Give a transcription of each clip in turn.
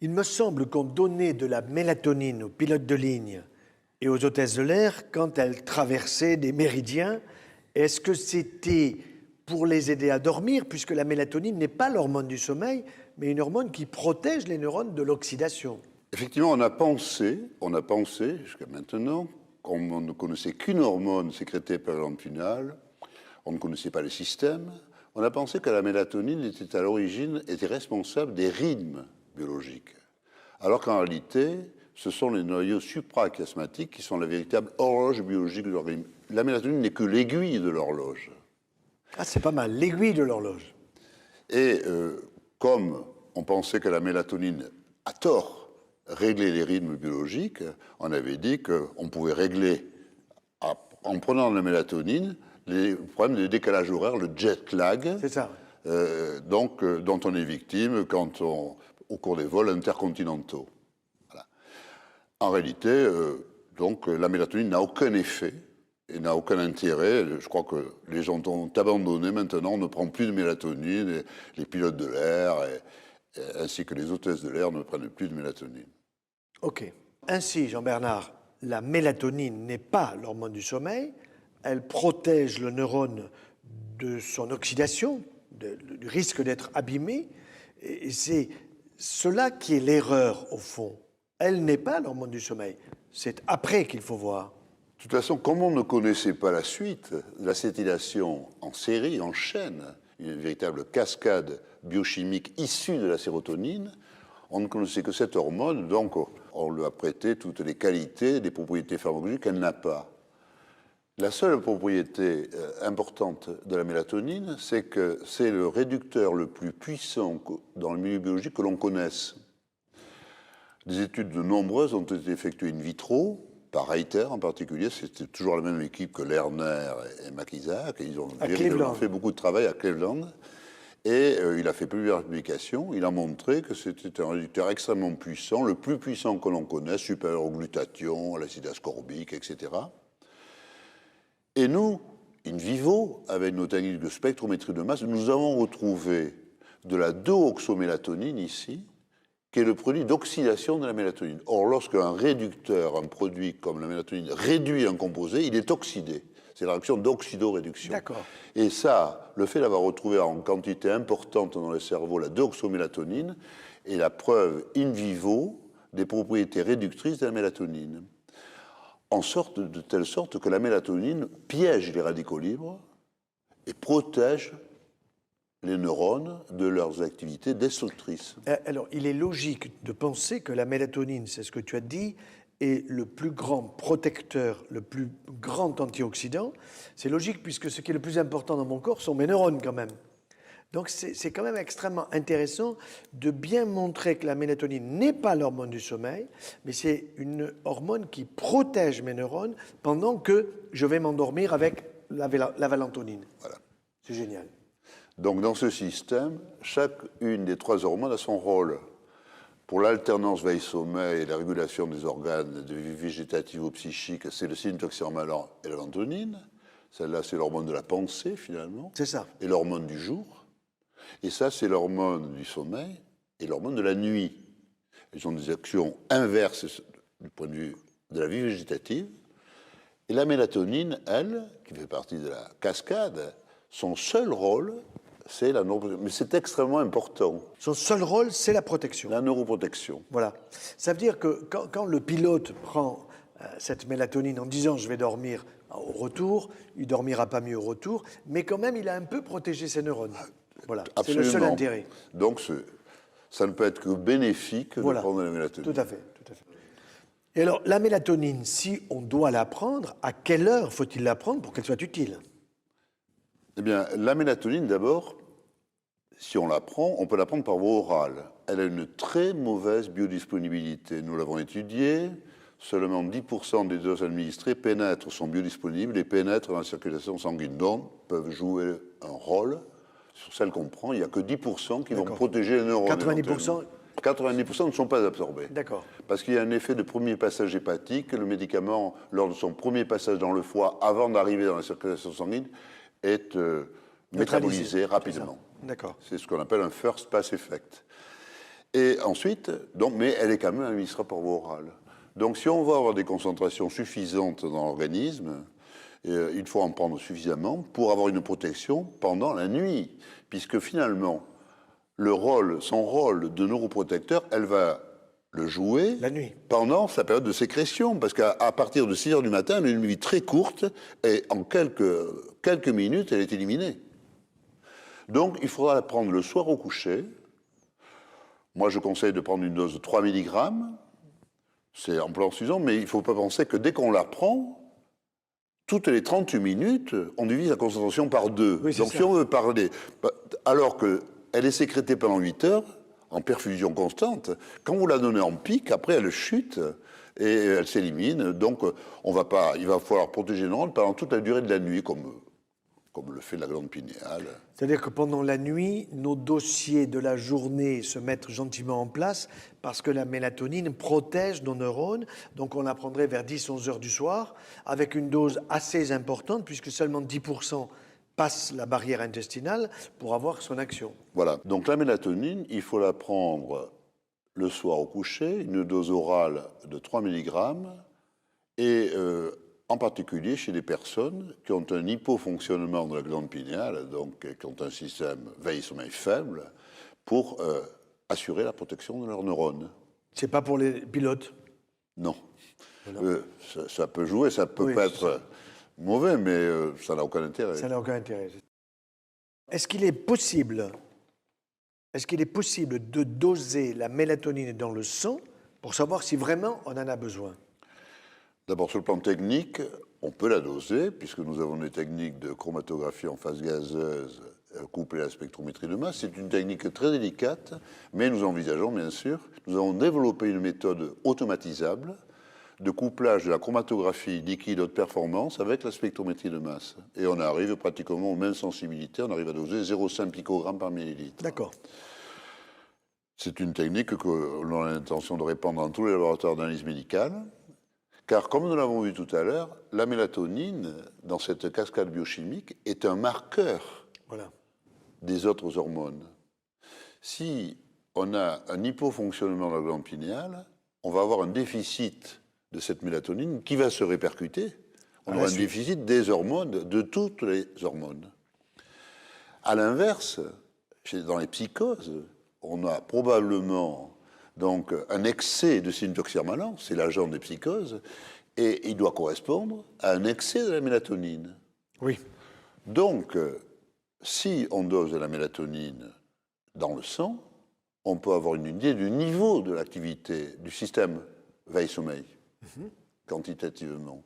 Il me semble qu'on donnait de la mélatonine aux pilotes de ligne et aux hôtesses de l'air quand elles traversaient des méridiens. Est-ce que c'était pour les aider à dormir, puisque la mélatonine n'est pas l'hormone du sommeil, mais une hormone qui protège les neurones de l'oxydation? Effectivement, on a pensé jusqu'à maintenant, qu'on ne connaissait qu'une hormone sécrétée par la glande pinéale, on ne connaissait pas le système, on a pensé que la mélatonine était à l'origine, était responsable des rythmes biologiques. Alors qu'en réalité, ce sont les noyaux suprachiasmatiques qui sont la véritable horloge biologique de l'organisme. La mélatonine n'est que l'aiguille de l'horloge. Ah, c'est pas mal, l'aiguille de l'horloge. Et comme on pensait que la mélatonine, à tort, réglait les rythmes biologiques, on avait dit qu'on pouvait régler, en prenant de la mélatonine, les problèmes de décalage horaire, le jet lag, C'est ça. dont on est victime au cours des vols intercontinentaux. Voilà. En réalité, la mélatonine n'a aucun effet et n'a aucun intérêt. Je crois que les gens ont abandonné maintenant, on ne prend plus de mélatonine, les pilotes de l'air ainsi que les hôtesses de l'air ne prennent plus de mélatonine. Ok. Ainsi, Jean-Bernard, la mélatonine n'est pas l'hormone du sommeil, elle protège le neurone de son oxydation, du risque d'être abîmé, et c'est cela qui est l'erreur au fond. Elle n'est pas l'hormone du sommeil, c'est après qu'il faut voir. De toute façon, comme on ne connaissait pas la suite, l'acétylation en série, en chaîne, une véritable cascade biochimique issue de la sérotonine, on ne connaissait que cette hormone, donc on lui a prêté toutes les qualités, les propriétés pharmacologiques qu'elle n'a pas. La seule propriété importante de la mélatonine, c'est que c'est le réducteur le plus puissant dans le milieu biologique que l'on connaisse. Des études nombreuses ont été effectuées in vitro, par Reiter en particulier, c'était toujours la même équipe que Lerner et McIsaac, et ils ont fait beaucoup de travail à Cleveland. Et il a fait plusieurs publications, il a montré que c'était un réducteur extrêmement puissant, le plus puissant que l'on connaisse, supérieur au glutathion, à l'acide ascorbique, etc. Et nous, in vivo, avec nos techniques de spectrométrie de masse, nous avons retrouvé de la 2-oxomélatonine ici, qui est le produit d'oxydation de la mélatonine. Or, lorsqu'un réducteur, un produit comme la mélatonine, réduit un composé, il est oxydé. C'est la réaction d'oxydoréduction. D'accord. Et ça, le fait d'avoir retrouvé en quantité importante dans le cerveau la 2-oxomélatonine est la preuve in vivo des propriétés réductrices de la mélatonine. De telle sorte que la mélatonine piège les radicaux libres et protège les neurones de leurs activités destructrices. Alors, il est logique de penser que la mélatonine, c'est ce que tu as dit, est le plus grand protecteur, le plus grand antioxydant. C'est logique puisque ce qui est le plus important dans mon corps sont mes neurones quand même. Donc c'est quand même extrêmement intéressant de bien montrer que la mélatonine n'est pas l'hormone du sommeil, mais c'est une hormone qui protège mes neurones pendant que je vais m'endormir avec la valentonine. Voilà. C'est génial. Donc dans ce système, chacune des trois hormones a son rôle. Pour l'alternance veille-sommeil et la régulation des organes de vie végétative ou psychique, c'est le syntoxyrmalan et la valentonine. Celle-là, c'est l'hormone de la pensée, finalement. C'est ça. Et l'hormone du jour. Et ça, c'est l'hormone du sommeil et l'hormone de la nuit. Ils ont des actions inverses du point de vue de la vie végétative. Et la mélatonine, elle, qui fait partie de la cascade, son seul rôle, c'est la neuroprotection. Mais c'est extrêmement important. Son seul rôle, c'est la protection. La neuroprotection. Voilà. Ça veut dire que quand le pilote prend cette mélatonine en disant « je vais dormir au retour », il ne dormira pas mieux au retour, mais quand même, il a un peu protégé ses neurones. Voilà, c'est le seul intérêt. Donc, ça ne peut être que bénéfique de prendre la mélatonine. Tout à fait, tout à fait. Et alors, la mélatonine, si on doit la prendre, à quelle heure faut-il la prendre pour qu'elle soit utile? Eh bien, la mélatonine, d'abord, si on la prend, on peut la prendre par voie orale. Elle a une très mauvaise biodisponibilité. Nous l'avons étudié. Seulement 10% des doses administrées sont biodisponibles et pénètrent dans la circulation sanguine. Donc, peuvent jouer un rôle. Sur celles qu'on prend, il n'y a que 10% qui vont protéger les neurones. 90% ne sont pas absorbés. D'accord. Parce qu'il y a un effet de premier passage hépatique. Le médicament, lors de son premier passage dans le foie, avant d'arriver dans la circulation sanguine, est métabolisé rapidement. D'accord. C'est ce qu'on appelle un first pass effect. Et ensuite, donc, mais elle est quand même administrable par voie orale. Donc si on veut avoir des concentrations suffisantes dans l'organisme, il faut en prendre suffisamment pour avoir une protection pendant la nuit. Puisque finalement, son rôle de neuroprotecteur, elle va le jouer La nuit. pendant sa période de sécrétion. Parce qu'à partir de 6 heures du matin, elle a une vie très courte et en quelques minutes, elle est éliminée. Donc il faudra la prendre le soir au coucher. Moi, je conseille de prendre une dose de 3 mg. C'est amplement suffisant, mais il ne faut pas penser que dès qu'on la prend, toutes les 38 minutes, on divise la concentration par 2. Oui, donc ça. si on veut parler, alors qu'elle est sécrétée pendant 8 heures, en perfusion constante, quand vous la donnez en pic, après elle chute et elle s'élimine. Donc il va falloir protéger le neurone pendant toute la durée de la nuit, comme le fait la glande pinéale. C'est-à-dire que pendant la nuit, nos dossiers de la journée se mettent gentiment en place parce que la mélatonine protège nos neurones. Donc on la prendrait vers 10-11 heures du soir avec une dose assez importante puisque seulement 10% passent la barrière intestinale pour avoir son action. Voilà. Donc la mélatonine, il faut la prendre le soir au coucher, une dose orale de 3 mg et en particulier chez les personnes qui ont un hypofonctionnement de la glande pinéale, donc qui ont un système veille-sommeil faible, pour assurer la protection de leurs neurones. C'est pas pour les pilotes? Non. Voilà. Ça peut jouer, ça peut pas être mauvais, mais ça n'a aucun intérêt. Ça n'a aucun intérêt. Est-ce qu'il est possible de doser la mélatonine dans le sang pour savoir si vraiment on en a besoin? D'abord, sur le plan technique, on peut la doser, puisque nous avons des techniques de chromatographie en phase gazeuse couplées à la spectrométrie de masse. C'est une technique très délicate, mais nous envisageons, bien sûr, nous avons développé une méthode automatisable de couplage de la chromatographie liquide haute performance avec la spectrométrie de masse. Et on arrive pratiquement aux mêmes sensibilités, on arrive à doser 0,5 picogrammes par millilitre. D'accord. C'est une technique que l'on a l'intention de répandre dans tous les laboratoires d'analyse médicale. Car, comme nous l'avons vu tout à l'heure, la mélatonine, dans cette cascade biochimique, est un marqueur des autres hormones. Si on a un hypofonctionnement de la glande pinéale, on va avoir un déficit de cette mélatonine qui va se répercuter. On aura un déficit des hormones, de toutes les hormones. À l'inverse, dans les psychoses, on a probablement donc un excès de syntoxirmalan, c'est l'agent des psychoses, et il doit correspondre à un excès de la mélatonine. Oui. Donc, si on dose de la mélatonine dans le sang, on peut avoir une idée du niveau de l'activité du système veille-sommeil, quantitativement.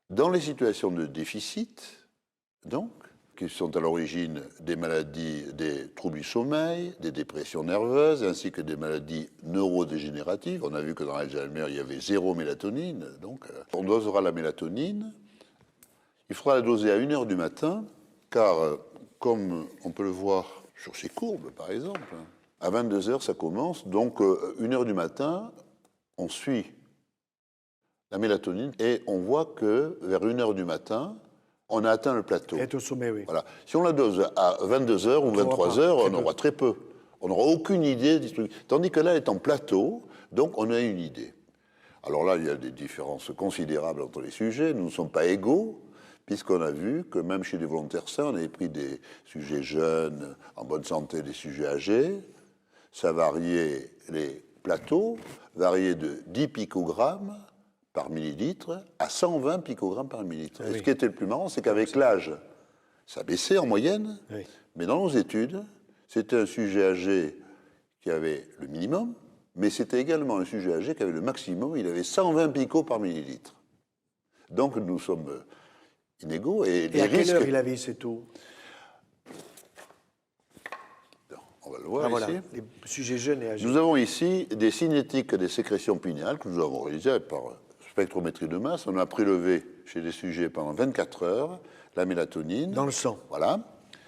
Dans les situations de déficit, donc, qui sont à l'origine des maladies, des troubles du sommeil, des dépressions nerveuses, ainsi que des maladies neurodégénératives. On a vu que dans l'Alzheimer, il y avait 0 mélatonine. Donc, on dosera la mélatonine. Il faudra la doser à 1 heure du matin, car, comme on peut le voir sur ces courbes, par exemple, à 22 heures, ça commence. Donc, 1 heure du matin, on suit la mélatonine et on voit que vers 1 heure du matin, on a atteint le plateau. Être au sommet, oui. Voilà. Si on la dose à 22 heures ou 23 heures, on aura très peu. On n'aura aucune idée. Tandis que là, elle est en plateau, donc on a une idée. Alors là, il y a des différences considérables entre les sujets. Nous ne sommes pas égaux, puisqu'on a vu que même chez les volontaires sains, on avait pris des sujets jeunes, en bonne santé, des sujets âgés. Ça variait, les plateaux variaient de 10 picogrammes par millilitre à 120 picogrammes par millilitre. Et ce qui était le plus marrant, c'est qu'avec l'âge, ça baissait en moyenne, mais dans nos études, c'était un sujet âgé qui avait le minimum, mais c'était également un sujet âgé qui avait le maximum, il avait 120 picos par millilitre. Donc nous sommes inégaux. Et à quelle heure il avait ces taux? On va le voir ici. Voilà, les sujets jeunes et âgés. Nous avons ici des cinétiques des sécrétions pinéales que nous avons réalisées par spectrométrie de masse. On a prélevé chez des sujets pendant 24 heures la mélatonine. Dans le sang. Voilà.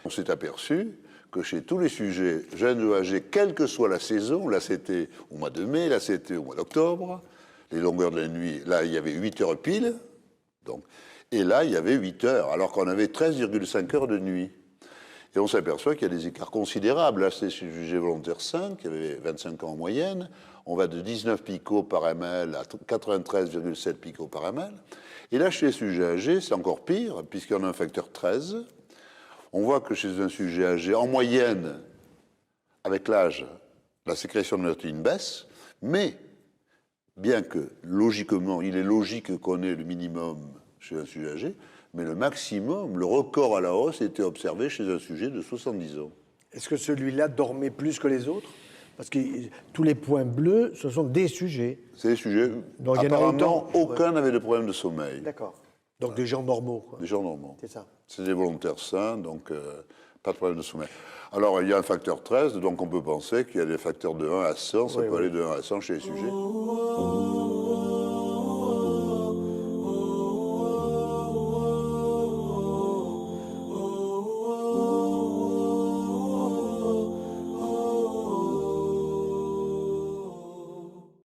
On s'est aperçu que chez tous les sujets jeunes ou âgés, quelle que soit la saison, là c'était au mois de mai, là c'était au mois d'octobre, les longueurs de la nuit, là il y avait 8 heures pile, donc, et là il y avait 8 heures, alors qu'on avait 13,5 heures de nuit. Et on s'aperçoit qu'il y a des écarts considérables. Là, c'est chez le sujet volontaire 5, qui avait 25 ans en moyenne. On va de 19 picots par ml à 93,7 picots par ml. Et là, chez les sujets âgés, c'est encore pire, puisqu'on a un facteur 13. On voit que chez un sujet âgé, en moyenne, avec l'âge, la sécrétion de mélatonine baisse, mais bien que, logiquement, il est logique qu'on ait le minimum chez un sujet âgé, mais le maximum, le record à la hausse, était observé chez un sujet de 70 ans. Est-ce que celui-là dormait plus que les autres? Parce que tous les points bleus, ce sont des sujets. C'est des sujets. Donc, il y en a apparemment, autant. aucun n'avait de problème de sommeil. D'accord. Donc des gens normaux, quoi. Des gens normaux. C'est ça. C'est des volontaires sains, donc pas de problème de sommeil. Alors, il y a un facteur 13, donc on peut penser qu'il y a des facteurs de 1 à 100, ça peut aller de 1 à 100 chez les sujets.